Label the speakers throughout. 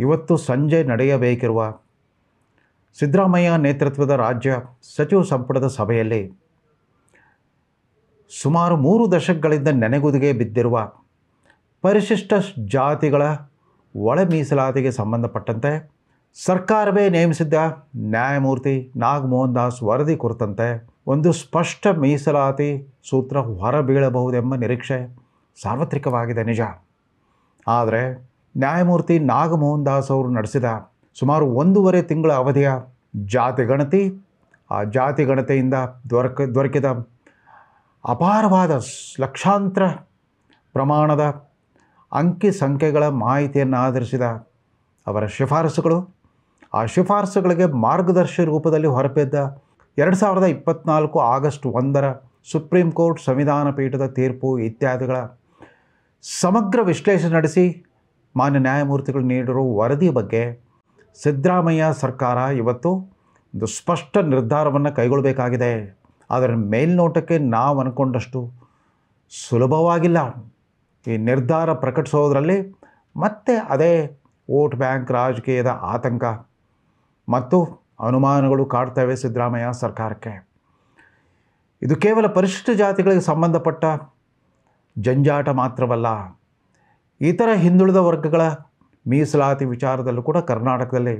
Speaker 1: ಇವತ್ತು ಸಂಜೆ ನಡೆಯಬೇಕಿರುವ ಸಿದ್ದರಾಮಯ್ಯ ನೇತೃತ್ವದ ರಾಜ್ಯ ಸಚಿವ ಸಂಪುಟದ ಸಭೆಯಲ್ಲಿ ಸುಮಾರು 3 ದಶಕಗಳಿಂದ ನೆನೆಗುದಿಗೆ ಬಿದ್ದಿರುವ ಪರಿಶಿಷ್ಟ ಜಾತಿಗಳ ಒಳ ಮೀಸಲಾತಿಗೆ ಸಂಬಂಧಪಟ್ಟಂತೆ ಸರ್ಕಾರವೇ ನೇಮಿಸಿದ್ದ ನ್ಯಾಯಮೂರ್ತಿ ನಾಗಮೋಹನ್ ದಾಸ್ ವರದಿ ಕುರಿತಂತೆ ಒಂದು ಸ್ಪಷ್ಟ ಮೀಸಲಾತಿ ಸೂತ್ರ ಹೊರಬೀಳಬಹುದೆಂಬ ನಿರೀಕ್ಷೆ ಸಾರ್ವತ್ರಿಕವಾಗಿದೆ, ನಿಜ. ಆದರೆ ನ್ಯಾಯಮೂರ್ತಿ ನಾಗಮೋಹನ್ ದಾಸ್ ಅವರು ನಡೆಸಿದ ಸುಮಾರು 1.5 ತಿಂಗಳ ಅವಧಿಯ ಜಾತಿ ಗಣತಿ, ಆ ಜಾತಿ ಗಣತಿಯಿಂದ ದೊರಕಿದ ಅಪಾರವಾದ ಲಕ್ಷಾಂತರ ಪ್ರಮಾಣದ ಅಂಕಿ ಸಂಖ್ಯೆಗಳ ಮಾಹಿತಿಯನ್ನು ಆಧರಿಸಿದ ಅವರ ಶಿಫಾರಸುಗಳು, ಆ ಶಿಫಾರಸುಗಳಿಗೆ ಮಾರ್ಗದರ್ಶಿ ರೂಪದಲ್ಲಿ ಹೊರಬಿದ್ದ 2024 ಆಗಸ್ಟ್ 1ರ ಸುಪ್ರೀಂ ಕೋರ್ಟ್ ಸಂವಿಧಾನ ಪೀಠದ ತೀರ್ಪು ಇತ್ಯಾದಿಗಳ ಸಮಗ್ರ ವಿಶ್ಲೇಷಣೆ ನಡೆಸಿ ಮಾನ್ಯ ನ್ಯಾಯಮೂರ್ತಿಗಳು ನೀಡಿರುವ ವರದಿ ಬಗ್ಗೆ ಸಿದ್ದರಾಮಯ್ಯ ಸರ್ಕಾರ ಇವತ್ತು ಒಂದು ಸ್ಪಷ್ಟ ನಿರ್ಧಾರವನ್ನು ಕೈಗೊಳ್ಳಬೇಕಾಗಿದೆ. ಆದರೆ ಮೇಲ್ನೋಟಕ್ಕೆ ನಾವು ಅಂದ್ಕೊಂಡಷ್ಟು ಸುಲಭವಾಗಿಲ್ಲ. ಈ ನಿರ್ಧಾರ ಪ್ರಕಟಿಸೋದರಲ್ಲಿ ಮತ್ತೆ ಅದೇ ವೋಟ್ ಬ್ಯಾಂಕ್ ರಾಜಕೀಯದ ಆತಂಕ ಮತ್ತು ಅನುಮಾನಗಳು ಕಾಡ್ತವೆ ಸಿದ್ದರಾಮಯ್ಯ ಸರ್ಕಾರಕ್ಕೆ. ಇದು ಕೇವಲ ಪರಿಶಿಷ್ಟ ಜಾತಿಗಳಿಗೆ ಸಂಬಂಧಪಟ್ಟ ಜಂಜಾಟ ಮಾತ್ರವಲ್ಲ, ಇತರ ಹಿಂದುಳಿದ ವರ್ಗಗಳ ಮೀಸಲಾತಿ ವಿಚಾರದಲ್ಲೂ ಕೂಡ ಕರ್ನಾಟಕದಲ್ಲಿ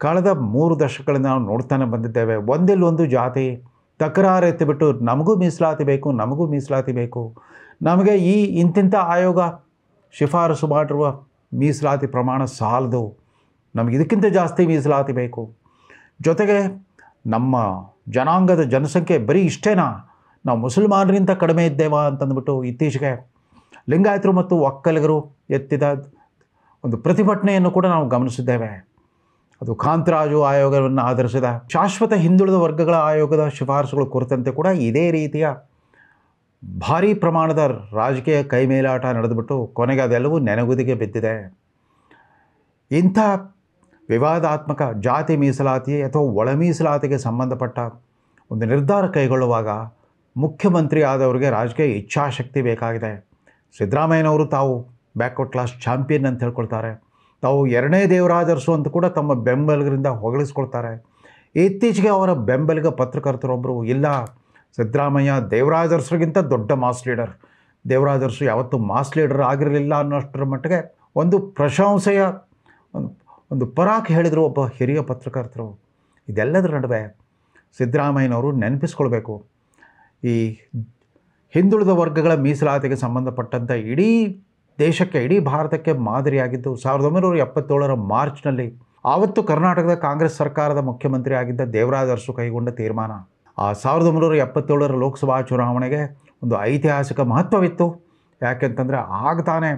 Speaker 1: ಕಳೆದ 3 ದಶಕಗಳಿಂದ ನಾವು ನೋಡ್ತಾನೆ ಬಂದಿದ್ದೇವೆ. ಒಂದಿಲ್ಲೊಂದು ಜಾತಿ ತಕರಾರು ಎತ್ತಿಬಿಟ್ಟು ನಮಗೂ ಮೀಸಲಾತಿ ಬೇಕು, ನಮಗೂ ಮೀಸಲಾತಿ ಬೇಕು, ನಮಗೆ ಈ ಇಂತಿಂಥ ಆಯೋಗ ಶಿಫಾರಸು ಮಾಡಿರುವ ಮೀಸಲಾತಿ ಪ್ರಮಾಣ ಸಾಲದು, ನಮಗೆ ಇದಕ್ಕಿಂತ ಜಾಸ್ತಿ ಮೀಸಲಾತಿ ಬೇಕು. ಜೊತೆಗೆ ನಮ್ಮ ಜನಾಂಗದ ಜನಸಂಖ್ಯೆ ಬರೀ ಇಷ್ಟೇನಾ, ನಾವು ಮುಸಲ್ಮಾನರಿಂದ ಕಡಿಮೆ ಇದ್ದೇವಾ ಅಂತಂದ್ಬಿಟ್ಟು ಇತ್ತೀಚೆಗೆ ಲಿಂಗಾಯತರು ಮತ್ತು ಒಕ್ಕಲಿಗರು ಎತ್ತಿದ ಒಂದು ಪ್ರತಿಭಟನೆಯನ್ನು ಕೂಡ ನಾವು ಗಮನಿಸಿದ್ದೇವೆ. ಅದು ಕಾಂತರಾಜು ಆಯೋಗವನ್ನು ಆಧರಿಸಿದ ಶಾಶ್ವತ ಹಿಂದುಳಿದ ವರ್ಗಗಳ ಆಯೋಗದ ಶಿಫಾರಸುಗಳ ಕುರಿತಂತೆ ಕೂಡ ಇದೇ ರೀತಿಯ ಭಾರೀ ಪ್ರಮಾಣದ ರಾಜಕೀಯ ಕೈಮೇಲಾಟ ನಡೆದುಬಿಟ್ಟು ಕೊನೆಗೆ ಅದೆಲ್ಲವೂ ನೆನೆಗುದಿಗೆ ಬಿದ್ದಿದೆ. ಇಂಥ ವಿವಾದಾತ್ಮಕ ಜಾತಿ ಮೀಸಲಾತಿ ಅಥವಾ ಒಳ ಮೀಸಲಾತಿಗೆ ಸಂಬಂಧಪಟ್ಟ ಒಂದು ನಿರ್ಧಾರ ಕೈಗೊಳ್ಳುವಾಗ ಮುಖ್ಯಮಂತ್ರಿ ಆದವರಿಗೆ ರಾಜಕೀಯ ಇಚ್ಛಾಶಕ್ತಿ ಬೇಕಾಗಿದೆ. ಸಿದ್ದರಾಮಯ್ಯನವರು ತಾವು ಬ್ಯಾಕ್ವರ್ಡ್ ಕ್ಲಾಸ್ ಚಾಂಪಿಯನ್ ಅಂತ ಹೇಳ್ಕೊಳ್ತಾರೆ, ತಾವು 2ನೇ ದೇವರಾಜ ಅರಸು ಅಂತ ಕೂಡ ತಮ್ಮ ಬೆಂಬಲಿಗರಿಂದ ಹೊಗಳಿಸ್ಕೊಳ್ತಾರೆ. ಇತ್ತೀಚೆಗೆ ಅವರ ಬೆಂಬಲಿಗ ಪತ್ರಕರ್ತರೊಬ್ಬರು, ಇಲ್ಲ ಸಿದ್ದರಾಮಯ್ಯ ದೇವರಾಜ ಅರಸರಿಗಿಂತ ದೊಡ್ಡ ಮಾಸ್ ಲೀಡರ್, ದೇವರಾಜ ಅರಸು ಯಾವತ್ತೂ ಮಾಸ್ ಲೀಡರ್ ಆಗಿರಲಿಲ್ಲ ಅನ್ನೋಷ್ಟರ ಮಟ್ಟಿಗೆ ಒಂದು ಪ್ರಶಂಸೆಯ ಒಂದು ಪರಾಕ್ ಹೇಳಿದರು ಒಬ್ಬ ಹಿರಿಯ ಪತ್ರಕರ್ತರು. ಇದೆಲ್ಲದರ ನಡುವೆ ಸಿದ್ದರಾಮಯ್ಯನವರು ನೆನಪಿಸ್ಕೊಳ್ಬೇಕು, ಈ ಹಿಂದುಳಿದ ವರ್ಗಗಳ ಮೀಸಲಾತಿಗೆ ಸಂಬಂಧಪಟ್ಟಂಥ ಇಡೀ ದೇಶಕ್ಕೆ, ಇಡೀ ಭಾರತಕ್ಕೆ ಮಾದರಿಯಾಗಿದ್ದು 1977ರ ಮಾರ್ಚ್ನಲ್ಲಿ ಆವತ್ತು ಕರ್ನಾಟಕದ ಕಾಂಗ್ರೆಸ್ ಸರ್ಕಾರದ ಮುಖ್ಯಮಂತ್ರಿ ಆಗಿದ್ದ ದೇವರಾಜ ಅರಸು ಕೈಗೊಂಡ ತೀರ್ಮಾನ. ಆ 1977ರ ಲೋಕಸಭಾ ಚುನಾವಣೆಗೆ ಒಂದು ಐತಿಹಾಸಿಕ ಮಹತ್ವವಿತ್ತು. ಯಾಕೆಂತಂದರೆ ಆಗ ತಾನೇ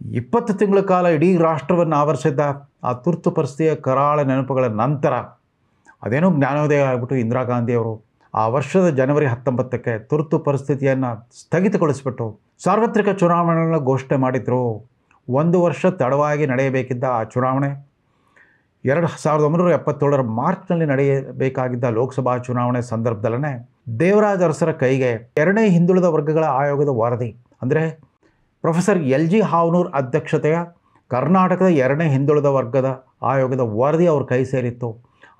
Speaker 1: 20 ತಿಂಗಳ ಕಾಲ ಇಡೀ ರಾಷ್ಟ್ರವನ್ನು ಆವರಿಸಿದ್ದ ಆ ತುರ್ತು ಪರಿಸ್ಥಿತಿಯ ಕರಾಳ ನೆನಪುಗಳ ನಂತರ ಅದೇನೋ ಜ್ಞಾನೋದಯ ಆಗಿಬಿಟ್ಟು ಇಂದಿರಾ ಗಾಂಧಿಯವರು ಆ ವರ್ಷದ ಜನವರಿ 19ಕ್ಕೆ ತುರ್ತು ಪರಿಸ್ಥಿತಿಯನ್ನು ಸ್ಥಗಿತಗೊಳಿಸಿಬಿಟ್ಟು ಸಾರ್ವತ್ರಿಕ ಚುನಾವಣೆಗಳನ್ನು ಘೋಷಣೆ ಮಾಡಿದ್ರು. 1 ವರ್ಷ ತಡವಾಗಿ ನಡೆಯಬೇಕಿದ್ದ ಆ ಚುನಾವಣೆ 1977ರ ಮಾರ್ಚ್ನಲ್ಲಿ ನಡೆಯಬೇಕಾಗಿದ್ದ ಲೋಕಸಭಾ ಚುನಾವಣೆ ಸಂದರ್ಭದಲ್ಲೇ ದೇವರಾಜ ಅರಸರ ಕೈಗೆ 2ನೇ ಹಿಂದುಳಿದ ವರ್ಗಗಳ ಆಯೋಗದ ವರದಿ, ಅಂದರೆ ಪ್ರೊಫೆಸರ್ LG ಹಾವನೂರ್ ಅಧ್ಯಕ್ಷತೆಯ ಕರ್ನಾಟಕದ 2ನೇ ಹಿಂದುಳಿದ ವರ್ಗದ ಆಯೋಗದ ವರದಿ ಅವ್ರ ಕೈ ಸೇರಿತ್ತು.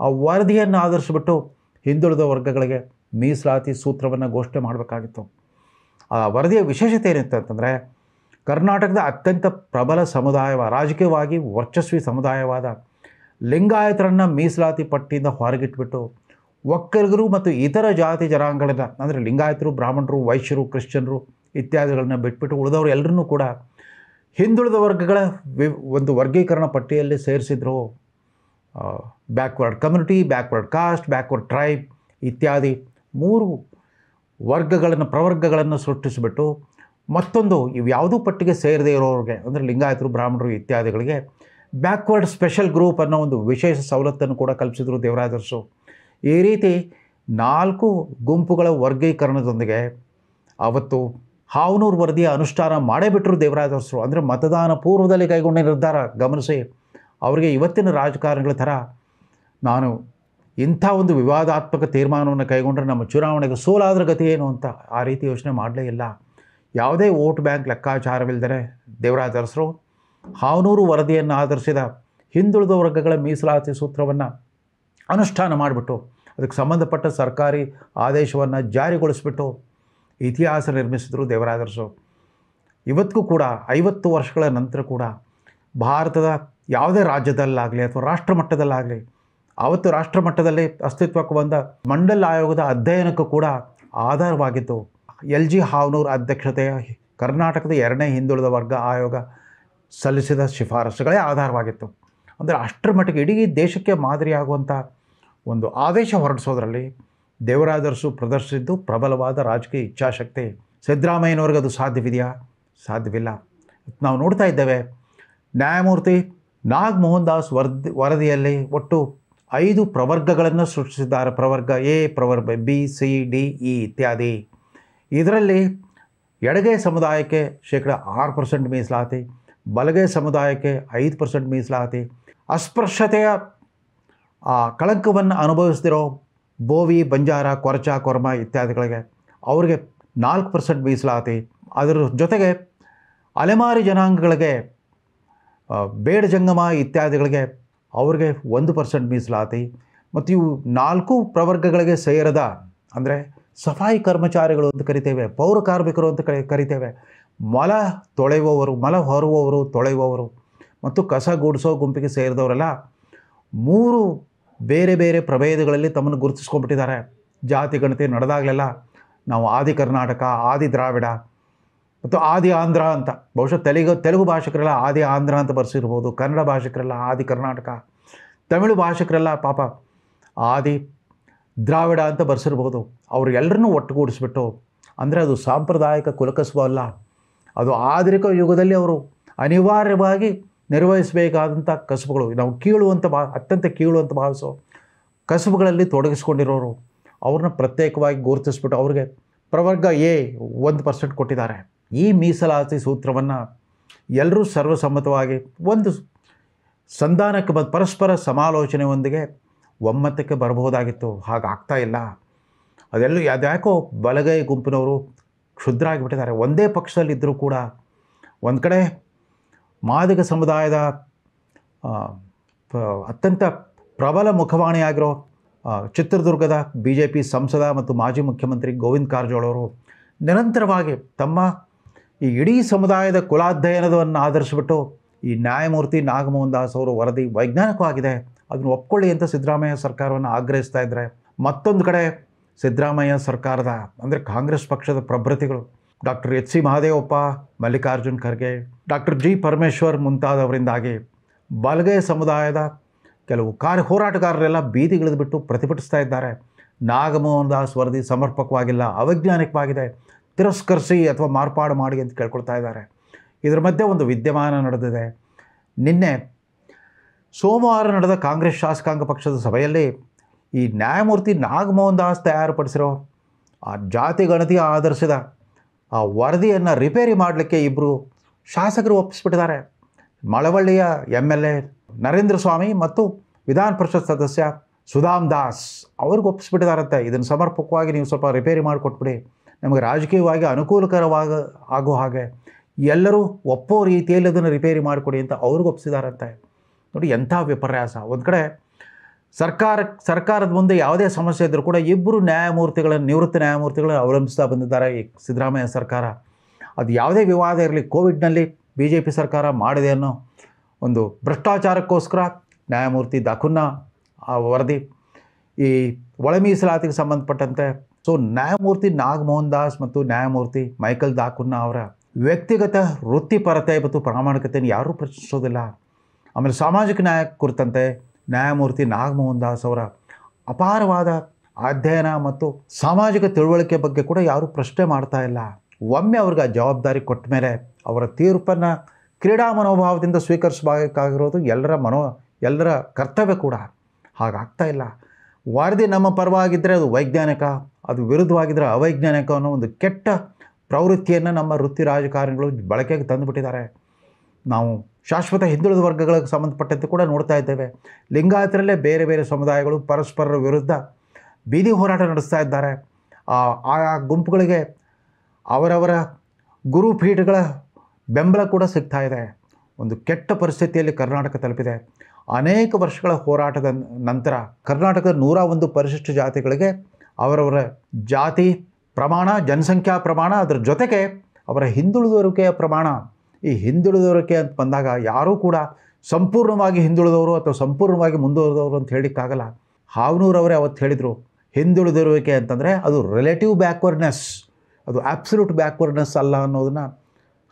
Speaker 1: ಆ ವರದಿಯನ್ನು ಆಧರಿಸಿಬಿಟ್ಟು ಹಿಂದುಳಿದ ವರ್ಗಗಳಿಗೆ ಮೀಸಲಾತಿ ಸೂತ್ರವನ್ನು ಘೋಷಣೆ ಮಾಡಬೇಕಾಗಿತ್ತು. ಆ ವರದಿಯ ವಿಶೇಷತೆ ಏನಿತ್ತು ಅಂತಂದರೆ, ಕರ್ನಾಟಕದ ಅತ್ಯಂತ ಪ್ರಬಲ ರಾಜಕೀಯವಾಗಿ ವರ್ಚಸ್ವಿ ಸಮುದಾಯವಾದ ಲಿಂಗಾಯತರನ್ನು ಮೀಸಲಾತಿ ಪಟ್ಟಿಯಿಂದ ಹೊರಗಿಟ್ಬಿಟ್ಟು ಒಕ್ಕಲಿಗರು ಮತ್ತು ಇತರ ಜಾತಿ ಜನಾಂಗಗಳನ್ನು, ಅಂದರೆ ಲಿಂಗಾಯತರು, ಬ್ರಾಹ್ಮಣರು, ವೈಶ್ಯರು, ಕ್ರಿಶ್ಚಿಯನ್ರು ಇತ್ಯಾದಿಗಳನ್ನ ಬಿಟ್ಬಿಟ್ಟು ಉಳಿದವರು ಎಲ್ಲರನ್ನೂ ಕೂಡ ಹಿಂದುಳಿದ ವರ್ಗಗಳ ಒಂದು ವರ್ಗೀಕರಣ ಪಟ್ಟಿಯಲ್ಲಿ ಸೇರಿಸಿದ್ರು. Backward community, backward caste, backward tribe ಇತ್ಯಾದಿ 3 ವರ್ಗಗಳನ್ನು, ಪ್ರವರ್ಗಗಳನ್ನು ಸೃಷ್ಟಿಸಿಬಿಟ್ಟು ಮತ್ತೊಂದು ಇವು ಯಾವುದೂ ಪಟ್ಟಿಗೆ ಸೇರದೇ ಇರೋರಿಗೆ, ಅಂದರೆ ಲಿಂಗಾಯತರು, ಬ್ರಾಹ್ಮಣರು ಇತ್ಯಾದಿಗಳಿಗೆ ಬ್ಯಾಕ್ವರ್ಡ್ ಸ್ಪೆಷಲ್ ಗ್ರೂಪ್ ಅನ್ನೋ ಒಂದು ವಿಶೇಷ ಸವಲತ್ತನ್ನು ಕೂಡ ಕಲ್ಪಿಸಿದ್ರು ದೇವರಾಜ ಅರಸು. ಈ ರೀತಿ 4 ಗುಂಪುಗಳ ವರ್ಗೀಕರಣದೊಂದಿಗೆ ಅವತ್ತು ಹಾವನೂರು ವರದಿಯ ಅನುಷ್ಠಾನ ಮಾಡೇ ಬಿಟ್ಟರು ದೇವರಾಜ ಅರಸರು. ಅಂದರೆ ಮತದಾನ ಪೂರ್ವದಲ್ಲಿ ಕೈಗೊಂಡ ನಿರ್ಧಾರ ಗಮನಿಸಿ ಅವರಿಗೆ ಇವತ್ತಿನ ರಾಜಕಾರಣಿಗಳ ಥರ ನಾನು ಇಂಥ ಒಂದು ವಿವಾದಾತ್ಮಕ ತೀರ್ಮಾನವನ್ನು ಕೈಗೊಂಡ್ರೆ ನಮ್ಮ ಚುನಾವಣೆಗೆ ಸೋಲಾದ್ರ ಗತಿ ಏನು ಅಂತ ಆ ರೀತಿ ಯೋಚನೆ ಮಾಡಲೇ ಇಲ್ಲ. ಯಾವುದೇ ವೋಟ್ ಬ್ಯಾಂಕ್ ಲೆಕ್ಕಾಚಾರವಿಲ್ಲದೆ ದೇವರಾಜ ಅರಸರು ಹಾವನೂರು ವರದಿಯನ್ನು ಆಧರಿಸಿದ ಹಿಂದುಳಿದ ವರ್ಗಗಳ ಮೀಸಲಾತಿ ಸೂತ್ರವನ್ನು ಅನುಷ್ಠಾನ ಮಾಡಿಬಿಟ್ಟು ಅದಕ್ಕೆ ಸಂಬಂಧಪಟ್ಟ ಸರ್ಕಾರಿ ಆದೇಶವನ್ನು ಜಾರಿಗೊಳಿಸಿಬಿಟ್ಟು ಇತಿಹಾಸ ನಿರ್ಮಿಸಿದರು ದೇವರಾಜ ಅರಸು. ಇವತ್ತಿಗೂ ಕೂಡ 50 ವರ್ಷಗಳ ನಂತರ ಕೂಡ ಭಾರತದ ಯಾವುದೇ ರಾಜ್ಯದಲ್ಲಾಗಲಿ ಅಥವಾ ರಾಷ್ಟ್ರಮಟ್ಟದಲ್ಲಾಗಲಿ, ಆವತ್ತು ರಾಷ್ಟ್ರಮಟ್ಟದಲ್ಲಿ ಅಸ್ತಿತ್ವಕ್ಕೆ ಬಂದ ಮಂಡಲ್ ಆಯೋಗದ ಅಧ್ಯಯನಕ್ಕೂ ಕೂಡ ಆಧಾರವಾಗಿತ್ತು LG ಹಾವನೂರು ಅಧ್ಯಕ್ಷತೆಯ ಕರ್ನಾಟಕದ 2ನೇ ಹಿಂದುಳಿದ ವರ್ಗ ಆಯೋಗ ಸಲ್ಲಿಸಿದ ಶಿಫಾರಸುಗಳೇ ಆಧಾರವಾಗಿತ್ತು. ಅಂದರೆ ಅಷ್ಟರ ಮಟ್ಟಿಗೆ ಇಡೀ ದೇಶಕ್ಕೆ ಮಾದರಿಯಾಗುವಂಥ ಒಂದು ಆದೇಶ ಹೊರಡಿಸೋದ್ರಲ್ಲಿ ದೇವರಾಜ ಅರಸು ಪ್ರದರ್ಶಿಸಿದ್ದು ಪ್ರಬಲವಾದ ರಾಜಕೀಯ ಇಚ್ಛಾಶಕ್ತಿ. ಸಿದ್ದರಾಮಯ್ಯನವ್ರಿಗೆ ಅದು ಸಾಧ್ಯವಿದೆಯಾ? ಸಾಧ್ಯವಿಲ್ಲ. ನಾವು ನೋಡ್ತಾ ಇದ್ದೇವೆ, ನ್ಯಾಯಮೂರ್ತಿ ನಾಗಮೋಹನ್ ದಾಸ್ ವರದಿಯಲ್ಲಿ ಒಟ್ಟು 5 ಪ್ರವರ್ಗಗಳನ್ನು ಸೃಷ್ಟಿಸಿದ್ದಾರೆ. ಪ್ರವರ್ಗ ಎ, ಪ್ರವರ್ಗ B, C, D, E ಇತ್ಯಾದಿ. ಇದರಲ್ಲಿ ಎಡಗೈ ಸಮುದಾಯಕ್ಕೆ ಶೇಕಡ 6% ಮೀಸಲಾತಿ, ಬಲಗೈ ಸಮುದಾಯಕ್ಕೆ 5% ಮೀಸಲಾತಿ, ಅಸ್ಪೃಶ್ಯತೆಯ ಕಳಂಕವನ್ನು ಅನುಭವಿಸ್ತಿರೋ ಬೋವಿ, ಬಂಜಾರ, ಕೊರಚ, ಕೊರ್ಮ ಇತ್ಯಾದಿಗಳಿಗೆ ಅವರಿಗೆ 4% ಮೀಸಲಾತಿ. ಅದರ ಜೊತೆಗೆ ಅಲೆಮಾರಿ ಜನಾಂಗಗಳಿಗೆ, ಬೇಡ ಜಂಗಮ ಇತ್ಯಾದಿಗಳಿಗೆ ಅವ್ರಿಗೆ 1% ಮೀಸಲಾತಿ. ಮತ್ತು ಇವು 4 ಪ್ರವರ್ಗಗಳಿಗೆ ಸೇರದ, ಅಂದರೆ ಸಫಾಯಿ ಕರ್ಮಚಾರಿಗಳು ಅಂತ ಕರಿತೇವೆ, ಪೌರ ಕಾರ್ಮಿಕರು ಅಂತ ಕರಿತೇವೆ, ಮಲ ತೊಳೆಯುವವರು, ಮಲ ಹೊರುವವರು, ತೊಳೆಯುವವರು ಮತ್ತು ಕಸ ಗುಡಿಸೋ ಗುಂಪಿಗೆ ಸೇರಿದವರೆಲ್ಲ 3 ಬೇರೆ ಬೇರೆ ಪ್ರಭೇದಗಳಲ್ಲಿ ತಮ್ಮನ್ನು ಗುರುತಿಸ್ಕೊಂಡ್ಬಿಟ್ಟಿದ್ದಾರೆ. ಜಾತಿ ಗಣತಿ ನಡೆದಾಗಲೆಲ್ಲ ನಾವು ಆದಿ ಕರ್ನಾಟಕ, ಆದಿ ದ್ರಾವಿಡ ಮತ್ತು ಆದಿ ಆಂಧ್ರ ಅಂತ, ಬಹುಶಃ ತೆಲುಗು ಭಾಷಿಕರೆಲ್ಲ ಆದಿ ಆಂಧ್ರ ಅಂತ ಬರ್ಸಿರ್ಬೋದು, ಕನ್ನಡ ಭಾಷಿಕರೆಲ್ಲ ಆದಿ ಕರ್ನಾಟಕ, ತಮಿಳು ಭಾಷಿಕರೆಲ್ಲ ಪಾಪ ಆದಿ ದ್ರಾವಿಡ ಅಂತ ಬರ್ಸಿರ್ಬೋದು. ಅವರೆಲ್ಲರನ್ನೂ ಒಟ್ಟುಗೂಡಿಸ್ಬಿಟ್ಟು, ಅಂದರೆ ಅದು ಸಾಂಪ್ರದಾಯಿಕ ಕುಲಕಸುಬು ಅಲ್ಲ, ಅದು ಆಧುನಿಕ ಯುಗದಲ್ಲಿ ಅವರು ಅನಿವಾರ್ಯವಾಗಿ ನಿರ್ವಹಿಸಬೇಕಾದಂಥ ಕಸುಬುಗಳು. ನಾವು ಅತ್ಯಂತ ಕೀಳು ಅಂತ ಭಾವಿಸೋ ಕಸುಬುಗಳಲ್ಲಿ ತೊಡಗಿಸ್ಕೊಂಡಿರೋರು, ಅವ್ರನ್ನ ಪ್ರತ್ಯೇಕವಾಗಿ ಗುರುತಿಸ್ಬಿಟ್ಟು ಅವ್ರಿಗೆ ಪ್ರವರ್ಗ ಎ 1% ಕೊಟ್ಟಿದ್ದಾರೆ. ಈ ಮೀಸಲಾತಿ ಸೂತ್ರವನ್ನು ಎಲ್ಲರೂ ಸರ್ವಸಮ್ಮತವಾಗಿ ಒಂದು ಸಂಧಾನಕ್ಕೆ ಪರಸ್ಪರ ಸಮಾಲೋಚನೆಯೊಂದಿಗೆ ಒಮ್ಮತಕ್ಕೆ ಬರಬಹುದಾಗಿತ್ತು. ಹಾಗಾಗ್ತಾ ಇಲ್ಲ. ಅದ್ಯಾಕೋ ಬಲಗೈ ಗುಂಪಿನವರು ಕ್ಷುದ್ರ ಆಗಿಬಿಟ್ಟಿದ್ದಾರೆ. ಒಂದೇ ಪಕ್ಷದಲ್ಲಿದ್ದರೂ ಕೂಡ ಒಂದು ಕಡೆ ಮಾದಿಗ ಸಮುದಾಯದ ಅತ್ಯಂತ ಪ್ರಬಲ ಮುಖವಾಣಿಯಾಗಿರೋ ಚಿತ್ರದುರ್ಗದ BJP ಸಂಸದ ಮತ್ತು ಮಾಜಿ ಮುಖ್ಯಮಂತ್ರಿ ಗೋವಿಂದ ಕಾರಜೋಳ ಅವರು ನಿರಂತರವಾಗಿ ತಮ್ಮ ಈ ಇಡೀ ಸಮುದಾಯದ ಕುಲಾಧ್ಯಯನವನ್ನು ಆಧರಿಸಿಬಿಟ್ಟು ಈ ನ್ಯಾಯಮೂರ್ತಿ ನಾಗಮೋಹನ್ ದಾಸ್ ಅವರು ವರದಿ ವೈಜ್ಞಾನಿಕವಾಗಿದೆ, ಅದನ್ನು ಒಪ್ಕೊಳ್ಳಿ ಅಂತ ಸಿದ್ದರಾಮಯ್ಯ ಸರ್ಕಾರವನ್ನು ಆಗ್ರಹಿಸ್ತಾ ಇದ್ದಾರೆ. ಮತ್ತೊಂದು ಕಡೆ ಸಿದ್ದರಾಮಯ್ಯ ಸರ್ಕಾರದ, ಅಂದರೆ ಕಾಂಗ್ರೆಸ್ ಪಕ್ಷದ ಪ್ರಭೃತಿಗಳು doctor H.C. Mahadevappa, Mallikarjun Kharge, doctor G. Parameshwar ಮುಂತಾದವರಿಂದಾಗಿ ಬಲಗೈ ಸಮುದಾಯದ ಕೆಲವು ಹೋರಾಟಗಾರರೆಲ್ಲ ಬೀದಿಗಿಳಿದುಬಿಟ್ಟು ಪ್ರತಿಭಟಿಸ್ತಾ ಇದ್ದಾರೆ. ನಾಗಮೋಹನ್ ದಾಸ್ ವರದಿ ಸಮರ್ಪಕವಾಗಿಲ್ಲ, ಅವೈಜ್ಞಾನಿಕವಾಗಿದೆ, ತಿರಸ್ಕರಿಸಿ ಅಥವಾ ಮಾರ್ಪಾಡು ಮಾಡಿ ಅಂತ ಕೇಳ್ಕೊಳ್ತಾ ಇದ್ದಾರೆ. ಇದರ ಮಧ್ಯೆ ಒಂದು ವಿದ್ಯಮಾನ ನಡೆದಿದೆ. ನಿನ್ನೆ ಸೋಮವಾರ ನಡೆದ ಕಾಂಗ್ರೆಸ್ ಶಾಸಕಾಂಗ ಪಕ್ಷದ ಸಭೆಯಲ್ಲಿ ಈ ನ್ಯಾಯಮೂರ್ತಿ ನಾಗಮೋಹನ್ ದಾಸ್ ತಯಾರುಪಡಿಸಿರೋ ಆ ಜಾತಿ ಗಣತಿ ಆಧರಿಸಿದ ಆ ವರದಿಯನ್ನು ರಿಪೇರಿ ಮಾಡಲಿಕ್ಕೆ 2 ಶಾಸಕರು ಒಪ್ಪಿಸ್ಬಿಟ್ಟಿದ್ದಾರೆ. ಮಳವಳ್ಳಿಯ MLA ನರೇಂದ್ರ ಸ್ವಾಮಿ ಮತ್ತು ವಿಧಾನ ಪರಿಷತ್ ಸದಸ್ಯ ಸುಧಾಮ್ ದಾಸ್ ಅವ್ರಿಗೆ ಒಪ್ಪಿಸ್ಬಿಟ್ಟಿದ್ದಾರಂತೆ. ಇದನ್ನು ಸಮರ್ಪಕವಾಗಿ ನೀವು ಸ್ವಲ್ಪ ರಿಪೇರಿ ಮಾಡಿಕೊಟ್ಬಿಡಿ, ನಮಗೆ ರಾಜಕೀಯವಾಗಿ ಆಗೋ ಹಾಗೆ ಎಲ್ಲರೂ ಒಪ್ಪೋ ರೀತಿಯಲ್ಲಿ ಅದನ್ನು ರಿಪೇರಿ ಮಾಡಿಕೊಡಿ ಅಂತ ಅವ್ರಿಗೆ ಒಪ್ಪಿಸಿದಾರಂತೆ. ನೋಡಿ ಎಂಥ ವಿಪರ್ಯಾಸ. ಒಂದು ಕಡೆ ಸರ್ಕಾರದ ಮುಂದೆ ಯಾವುದೇ ಸಮಸ್ಯೆ ಇದ್ದರೂ ಕೂಡ 2 ನಿವೃತ್ತ ನ್ಯಾಯಮೂರ್ತಿಗಳನ್ನು ಅವಲಂಬಿಸ್ತಾ ಬಂದಿದ್ದಾರೆ ಈ ಸಿದ್ದರಾಮಯ್ಯ ಸರ್ಕಾರ. ಅದು ಯಾವುದೇ ವಿವಾದ ಇರಲಿ, ಕೋವಿಡ್ನಲ್ಲಿ BJP ಸರ್ಕಾರ ಮಾಡಿದೆ ಅನ್ನೋ ಒಂದು ಭ್ರಷ್ಟಾಚಾರಕ್ಕೋಸ್ಕರ ನ್ಯಾಯಮೂರ್ತಿ ದಾಕುನ್ನಾ ಆ ವರದಿ, ಈ ಒಳ ಮೀಸಲಾತಿಗೆ ಸಂಬಂಧಪಟ್ಟಂತೆ ನ್ಯಾಯಮೂರ್ತಿ ನಾಗಮೋಹನ್ ದಾಸ್ ಮತ್ತು ನ್ಯಾಯಮೂರ್ತಿ ಮೈಕಲ್ ದಾಕುನ್ನಾ ಅವರ ವ್ಯಕ್ತಿಗತ ವೃತ್ತಿಪರತೆ ಮತ್ತು ಪ್ರಾಮಾಣಿಕತೆಯನ್ನು ಯಾರೂ ಪ್ರಶ್ನಿಸೋದಿಲ್ಲ. ಆಮೇಲೆ ಸಾಮಾಜಿಕ ನ್ಯಾಯ ಕುರಿತಂತೆ ನ್ಯಾಯಮೂರ್ತಿ ನಾಗಮೋಹನ್ ದಾಸ್ ಅವರ ಅಪಾರವಾದ ಅಧ್ಯಯನ ಮತ್ತು ಸಾಮಾಜಿಕ ತಿಳುವಳಿಕೆ ಬಗ್ಗೆ ಕೂಡ ಯಾರೂ ಪ್ರಶ್ನೆ ಮಾಡ್ತಾ ಇಲ್ಲ. ಒಮ್ಮೆ ಅವ್ರಿಗೆ ಆ ಜವಾಬ್ದಾರಿ ಕೊಟ್ಟ ಮೇಲೆ ಅವರ ತೀರ್ಪನ್ನು ಕ್ರೀಡಾ ಮನೋಭಾವದಿಂದ ಸ್ವೀಕರಿಸಬೇಕಾಗಿರೋದು ಎಲ್ಲರ ಕರ್ತವ್ಯ ಕೂಡ. ಹಾಗಾಗ್ತಾ ಇಲ್ಲ. ವರದಿ ನಮ್ಮ ಪರವಾಗಿದ್ದರೆ ಅದು ವೈಜ್ಞಾನಿಕ, ಅದು ವಿರುದ್ಧವಾಗಿದ್ದರೆ ಅವೈಜ್ಞಾನಿಕ ಅನ್ನೋ ಒಂದು ಕೆಟ್ಟ ಪ್ರವೃತ್ತಿಯನ್ನು ನಮ್ಮ ವೃತ್ತಿ ರಾಜಕಾರಣಿಗಳು ಬಳಕೆಗೆ ತಂದುಬಿಟ್ಟಿದ್ದಾರೆ. ನಾವು ಶಾಶ್ವತ ಹಿಂದುಳಿದ ವರ್ಗಗಳಿಗೆ ಸಂಬಂಧಪಟ್ಟಂತೆ ಕೂಡ ನೋಡ್ತಾ ಇದ್ದೇವೆ. ಲಿಂಗಾಯತರಲ್ಲೇ ಬೇರೆ ಬೇರೆ ಸಮುದಾಯಗಳು ಪರಸ್ಪರರ ವಿರುದ್ಧ ಬೀದಿ ಹೋರಾಟ ನಡೆಸ್ತಾ ಇದ್ದಾರೆ. ಆ ಗುಂಪುಗಳಿಗೆ ಅವರವರ ಗುರುಪೀಠಗಳ ಬೆಂಬಲ ಕೂಡ ಸಿಗ್ತಾ ಇದೆ. ಒಂದು ಕೆಟ್ಟ ಪರಿಸ್ಥಿತಿಯಲ್ಲಿ ಕರ್ನಾಟಕ ತಲುಪಿದೆ. ಅನೇಕ ವರ್ಷಗಳ ಹೋರಾಟದ ನಂತರ ಕರ್ನಾಟಕದ 101 ಪರಿಶಿಷ್ಟ ಜಾತಿಗಳಿಗೆ ಅವರವರ ಜಾತಿ ಪ್ರಮಾಣ, ಜನಸಂಖ್ಯಾ ಪ್ರಮಾಣ, ಅದರ ಜೊತೆಗೆ ಅವರ ಹಿಂದುಳಿದುವಿಕೆಯ ಪ್ರಮಾಣ. ಈ ಹಿಂದುಳಿದುವಿಕೆ ಅಂತ ಬಂದಾಗ ಯಾರೂ ಕೂಡ ಸಂಪೂರ್ಣವಾಗಿ ಹಿಂದುಳಿದವರು ಅಥವಾ ಸಂಪೂರ್ಣವಾಗಿ ಮುಂದುವರೆದವರು ಅಂತ ಹೇಳಲಿಕ್ಕಾಗಲ್ಲ. ಹಾವನೂರವರೇ ಅವತ್ತು ಹೇಳಿದರು, ಹಿಂದುಳಿದಿರುವಿಕೆ ಅಂತಂದರೆ ಅದು ರಿಲೇಟಿವ್ ಬ್ಯಾಕ್ವರ್ಡ್ನೆಸ್, ಅದು ಆಬ್ಸಲ್ಯೂಟ್ ಬ್ಯಾಕ್ವರ್ಡ್ನೆಸ್ ಅಲ್ಲ ಅನ್ನೋದನ್ನು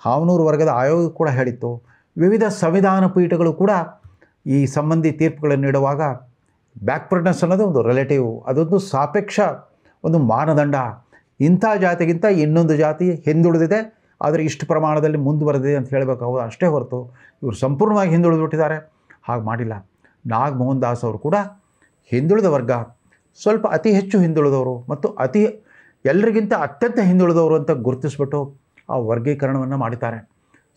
Speaker 1: ಹಾವನೂರು ವರ್ಗದ ಆಯೋಗ ಕೂಡ ಹೇಳಿತ್ತು. ವಿವಿಧ ಸಂವಿಧಾನ ಪೀಠಗಳು ಕೂಡ ಈ ಸಂಬಂಧಿ ತೀರ್ಪುಗಳನ್ನು ನೀಡುವಾಗ ಬ್ಯಾಕ್ವರ್ಡ್ನೆಸ್ ಅನ್ನೋದು ಒಂದು ರಿಲೇಟಿವ್, ಅದೊಂದು ಸಾಪೇಕ್ಷ ಒಂದು ಮಾನದಂಡ. ಇಂಥ ಜಾತಿಗಿಂತ ಇನ್ನೊಂದು ಜಾತಿ ಹಿಂದುಳಿದಿದೆ, ಆದರೆ ಇಷ್ಟು ಪ್ರಮಾಣದಲ್ಲಿ ಮುಂದುವರೆದಿದೆ ಅಂತ ಹೇಳಬೇಕಾಗೋದು ಅಷ್ಟೇ ಹೊರತು ಇವರು ಸಂಪೂರ್ಣವಾಗಿ ಹಿಂದುಳಿದುಬಿಟ್ಟಿದ್ದಾರೆ ಹಾಗೆ ಮಾಡಿಲ್ಲ. ನಾಗಮೋಹನ್ ದಾಸ್ ಅವರು ಕೂಡ ಹಿಂದುಳಿದ ವರ್ಗ, ಸ್ವಲ್ಪ ಅತಿ ಹೆಚ್ಚು ಹಿಂದುಳಿದವರು ಮತ್ತು ಎಲ್ಲರಿಗಿಂತ ಅತ್ಯಂತ ಹಿಂದುಳಿದವರು ಅಂತ ಗುರುತಿಸ್ಬಿಟ್ಟು ಆ ವರ್ಗೀಕರಣವನ್ನು ಮಾಡಿದ್ದಾರೆ.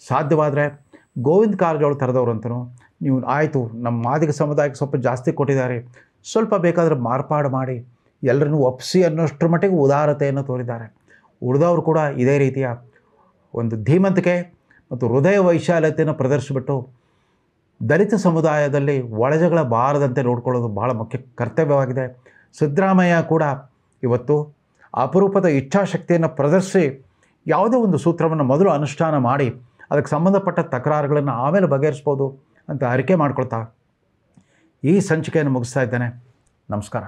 Speaker 1: ಸಾಧ್ಯವಾದರೆ ಗೋವಿಂದ ಕಾರಜೋಳ ಥರದವರು ಅಂತಲೂ ನೀವು ಆಯಿತು ನಮ್ಮ ಮಾದಿಗ ಸಮುದಾಯಕ್ಕೆ ಸ್ವಲ್ಪ ಜಾಸ್ತಿ ಕೊಟ್ಟಿದ್ದಾರೆ, ಸ್ವಲ್ಪ ಬೇಕಾದರೆ ಮಾರ್ಪಾಡು ಮಾಡಿ ಎಲ್ಲರನ್ನೂ ಒಪ್ಪಿಸಿ ಅನ್ನೋಷ್ಟರ ಮಟ್ಟಿಗೆ ಉದಾರತೆಯನ್ನು ತೋರಿದ್ದಾರೆ. ಉಳಿದವರು ಕೂಡ ಇದೇ ರೀತಿಯ ಒಂದು ಧೀಮಂತಿಕೆ ಮತ್ತು ಹೃದಯ ವೈಶಾಲ್ಯತೆಯನ್ನು ಪ್ರದರ್ಶಿಸಿಬಿಟ್ಟು ದಲಿತ ಸಮುದಾಯದಲ್ಲಿ ಒಳಜಗಳ ಬಾರದಂತೆ ನೋಡ್ಕೊಳ್ಳೋದು ಬಹಳ ಮುಖ್ಯ ಕರ್ತವ್ಯವಾಗಿದೆ. ಸಿದ್ದರಾಮಯ್ಯ ಕೂಡ ಇವತ್ತು ಅಪರೂಪದ ಇಚ್ಛಾಶಕ್ತಿಯನ್ನು ಪ್ರದರ್ಶಿಸಿ ಯಾವುದೇ ಒಂದು ಸೂತ್ರವನ್ನು ಮೊದಲು ಅನುಷ್ಠಾನ ಮಾಡಿ ಅದಕ್ಕೆ ಸಂಬಂಧಪಟ್ಟ ತಕರಾರುಗಳನ್ನು ಆಮೇಲೆ ಬಗೆಹರಿಸ್ಬೋದು ಅಂತ ಅರಿಕೆ ಮಾಡ್ಕೊಳ್ತಾ ಈ ಸಂಚಿಕೆಯನ್ನು ಮುಗಿಸ್ತಾ ಇದ್ದೇನೆ. ನಮಸ್ಕಾರ.